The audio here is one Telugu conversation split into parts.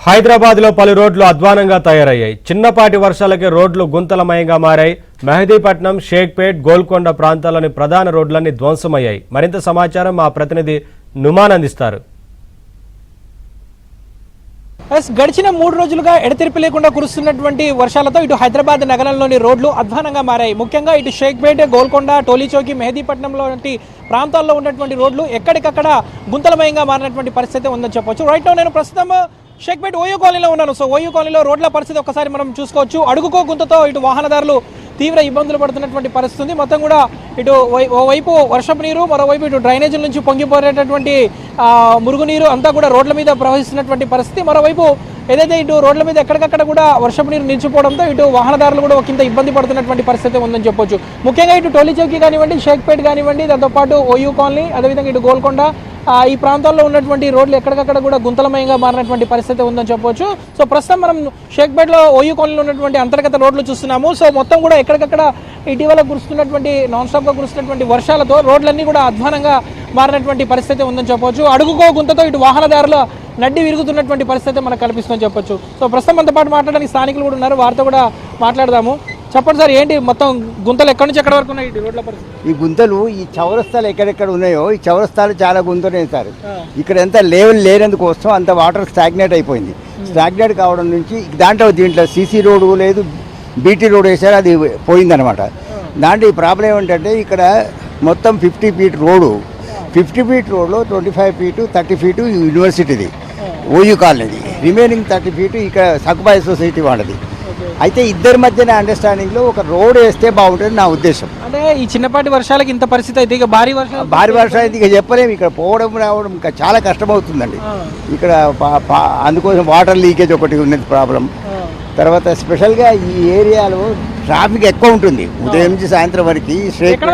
హైదరాబాద్లో పలు రోడ్లు అధ్వానంగా తయారయ్యాయి. చిన్నపాటి వర్షాలకే రోడ్లు గుంతలమయంగా మారాయి. మెహదీపట్నం, షేక్పేట్, గోల్కొండ ప్రాంతాల్లోని ప్రధాన రోడ్లన్నీ ధ్వంసమయ్యాయి. మరింత సమాచారం మా ప్రతినిధి నుమాన్ అందిస్తారు. గడిచిన 3 రోజులుగా ఎడతెరిపి లేకుండా కురుస్తున్నటువంటి వర్షాలతో ఇటు హైదరాబాద్ నగరంలోని రోడ్లు అధ్వానంగా మారాయి. ముఖ్యంగా ఇటు షేక్పేట్, గోల్కొండ, టోలీచౌకి, మెహదీపట్నంలో ప్రాంతాల్లో ఉన్నటువంటి రోడ్లు ఎక్కడికక్కడ గుంతలమయంగా మారినటువంటి పరిస్థితి ఉందని చెప్పొచ్చు. రైట్ నౌ నేను ప్రస్తుతం షేక్పేట్ ఓయూ కాలనీలో ఉన్నాను. సో ఓయూ కాలనీలో రోడ్ల పరిస్థితి ఒకసారి మనం చూసుకోవచ్చు. అడుగుకో గుంతతో ఇటు వాహనదారులు తీవ్ర ఇబ్బందులు పడుతున్నటువంటి పరిస్థితి ఉంది. మొత్తం కూడా ఇటు ఓవైపు వర్షపు నీరు, మరోవైపు ఇటు డ్రైనేజీల నుంచి పొంగిపోయేటటువంటి మురుగునీరు అంతా కూడా రోడ్ల మీద ప్రవహిస్తున్నటువంటి పరిస్థితి. మరోవైపు ఏదైతే ఇటు రోడ్ల మీద ఎక్కడికక్కడ కూడా వర్షపు నీరు నిలిచిపోవడంతో ఇటు వాహనదారులు కూడా ఒకంత ఇబ్బంది పడుతున్నటువంటి పరిస్థితి ఉందని చెప్పొచ్చు. ముఖ్యంగా ఇటు టోలీచౌకి కానివ్వండి, షేక్పేట్ కానివ్వండి, దాంతోపాటు ఓయూ కాలనీ, అదేవిధంగా ఇటు గోల్కొండ ఈ ప్రాంతాల్లో ఉన్నటువంటి రోడ్లు ఎక్కడికక్కడ కూడా గుంతలమయంగా మారినటువంటి పరిస్థితి ఉందని చెప్పొచ్చు. సో ప్రస్తుతం మనం షేక్పేట్లో ఓయూ కాలనీలో ఉన్నటువంటి అంతర్గత రోడ్లు చూస్తున్నాము. సో మొత్తం కూడా ఎక్కడికక్కడ ఇటీవల కురుస్తున్నటువంటి నాన్ స్టాప్గా కురుస్తున్నటువంటి వర్షాలతో రోడ్లన్నీ కూడా అధ్వానంగా మారినటువంటి పరిస్థితి ఉందని చెప్పొచ్చు. అడుగుకో గుంతతో ఇటు వాహనదారుల నడ్డి విరుగుతున్నటువంటి పరిస్థితి మనకు కల్పిస్తుందని చెప్పొచ్చు. సో ప్రస్తుతం మనతో పాటు మాట్లాడడానికి స్థానికులు కూడా ఉన్నారు, వారితో కూడా మాట్లాడదాము. చెప్పండి సార్, ఏంటి మొత్తం గుంతలు ఎక్కడి నుంచి ఎక్కడ వరకు ఉన్నాయి ఈ రోడ్ల పరిస్థితి? ఈ గుంతలు ఈ చౌరస్తాలు ఎక్కడెక్కడ ఉన్నాయో ఈ చౌరస్తాలు చాలా గుంతలు సార్. ఇక్కడ ఎంత లెవెల్ లేనందుకోసం అంత వాటర్ స్టాగ్నేట్ అయిపోయింది. స్టాగ్నేట్ కావడం నుంచి దీంట్లో సీసీ రోడ్డు లేదు, బీటీ రోడ్ వేసారు, అది పోయిందనమాట. దాంట్లో ఈ ప్రాబ్లం ఏమిటంటే ఇక్కడ మొత్తం 50 ఫీట్ రోడ్డు, 50 ఫీట్ రోడ్లో 25 ఫీటు 30 ఫీటు యూనివర్సిటీది ఓయూ కాలనీది, రిమైనింగ్ 30 ఫీటు ఇక్కడ సకుబాయి సొసైటీ వాళ్ళది. అయితే ఇద్దరి మధ్యన అండర్స్టాండింగ్లో ఒక రోడ్ వేస్తే బాగుంటుంది నా ఉద్దేశం. అంటే ఈ చిన్నపాటి వర్షాలకి ఇంత పరిస్థితి అయితే ఇక భారీ వర్షాలు అయితే ఇక చెప్పలేము. ఇక్కడ పోవడం రావడం ఇంకా చాలా కష్టమవుతుందండి. ఇక్కడ అందుకోసం వాటర్ లీకేజ్ ఒకటి ఉన్నది ప్రాబ్లం. తర్వాత స్పెషల్గా ఈ ఏరియాలో ట్రాఫిక్ ఎక్కువ ఉంటుంది ఉదయం నుంచి సాయంత్రం వరకు. ఎక్కడి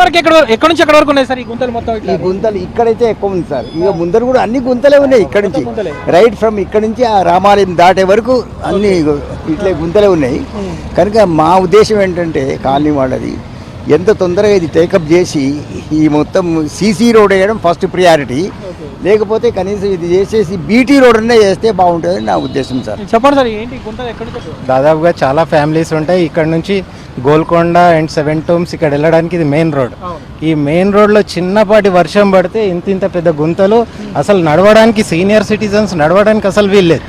నుంచి ఎక్కడ వరకు ఉన్నాయి సార్ ఈ గుంతలు? మొత్తం ఈ గుంతలు ఇక్కడైతే ఎక్కువ ఉంది సార్. ఇక ముందర కూడా అన్ని గుంతలే ఉన్నాయి. ఇక్కడ నుంచి రైట్ ఫ్రమ్ ఇక్కడ నుంచి ఆ రామాలయం దాటే వరకు అన్ని ఇట్లే గుంతలే ఉన్నాయి. కనుక మా ఉద్దేశం ఏంటంటే కాలనీ వాళ్ళది ఎంత తొందరగా ఇది టేకప్ చేసి ఈ మొత్తం సీసీ రోడ్ వేయడం ఫస్ట్ ప్రియారిటీ, లేకపోతే కనీసం ఇది చేసేసి బీటీ రోడ్ అనే చేస్తే బాగుంటుంది నా ఉద్దేశం సార్. చెప్పండి సార్, ఏంటి గుంతలు ఎక్కడ? దాదాపుగా చాలా ఫ్యామిలీస్ ఉంటాయి ఇక్కడ నుంచి గోల్కొండ అండ్ 7 టూమ్స్ ఇక్కడ వెళ్ళడానికి ఇది మెయిన్ రోడ్. ఈ మెయిన్ రోడ్లో చిన్నపాటి వర్షం పడితే ఇంత పెద్ద గుంతలు, అసలు నడవడానికి సీనియర్ సిటిజన్స్ నడవడానికి అసలు వీల్లేదు.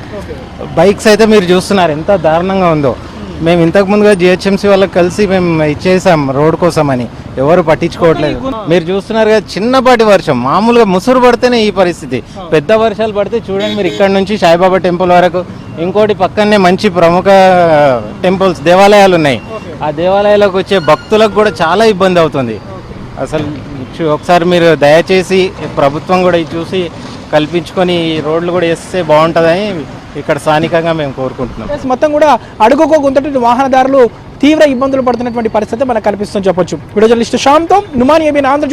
బైక్స్ అయితే మీరు చూస్తున్నారు ఎంత దారుణంగా ఉందో. మేము ఇంతకు ముందుగా జిహెచ్ఎంసీ వాళ్ళకి కలిసి మేము ఇచ్చేసాం రోడ్ కోసం అని, ఎవరు పట్టించుకోవట్లేదు. మీరు చూస్తున్నారు కదా, చిన్నపాటి వర్షం మామూలుగా ముసురు పడితేనే ఈ పరిస్థితి. పెద్ద వర్షాలు పడితే చూడండి మీరు ఇక్కడ నుంచి సాయిబాబా టెంపుల్ వరకు, ఇంకోటి పక్కనే మంచి ప్రముఖ టెంపుల్స్, దేవాలయాలు ఉన్నాయి. ఆ దేవాలయాలకు వచ్చే భక్తులకు కూడా చాలా ఇబ్బంది అవుతుంది. అసలు ఒకసారి మీరు దయచేసి ప్రభుత్వం కూడా చూసి కల్పించుకొని రోడ్లు కూడా వేస్తే బాగుంటుందని ఇక్కడ స్థానికంగా మేము కోరుకుంటున్నాం. మొత్తం కూడా అడుగుకో గుంతటి వాహనదారులు తీవ్ర ఇబ్బందులు పడుతున్నటువంటి పరిస్థితి మనకు కనిపిస్తుందని చెప్పొచ్చు. వీడియో జర్నలిస్ట్ శ్యామ్తో నుమాన్, ఏబీఎన్ ఆంధ్రజ్యోతి.